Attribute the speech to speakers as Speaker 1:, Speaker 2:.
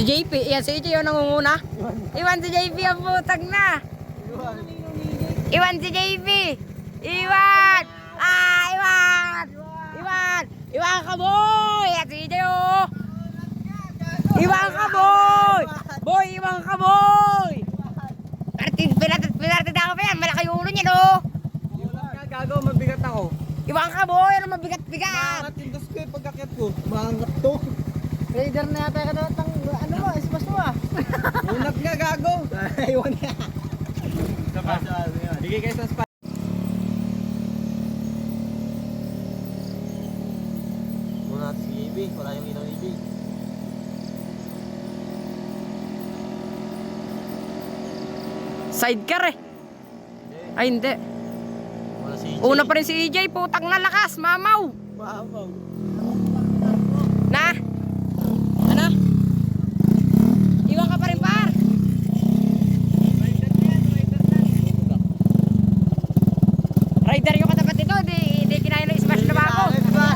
Speaker 1: JP, yan si EJ yung nangunguna. Iwan si JP ang putag na. Iwan si JP. Iwan! Ah, Iwan! Iwan! Iwan ka boy! Yan si EJ oh. Iwan ka boy! Boy, iwan ka boy! Pinatid ako pa yan. Malaki yung ulo niya no.
Speaker 2: Gagaw, mabigat ako.
Speaker 1: Iwan ka boy! Ano mabigat-bigat?
Speaker 2: Maangat yung dos ko yung pagkakit ko. Maangat to.
Speaker 3: Raider na yata ka dapat ng ano mo, espas mo ah.
Speaker 2: Unat nga gagaw. Ayun nga. Bigay kayo sa spot.
Speaker 4: Muna natin si EB, wala yung ilaw EB.
Speaker 1: Sidecar eh. Ay hindi.
Speaker 4: Wala si EJ.
Speaker 1: Una pa rin si EJ. Putang na lakas. Mamaw.
Speaker 2: Mamaw.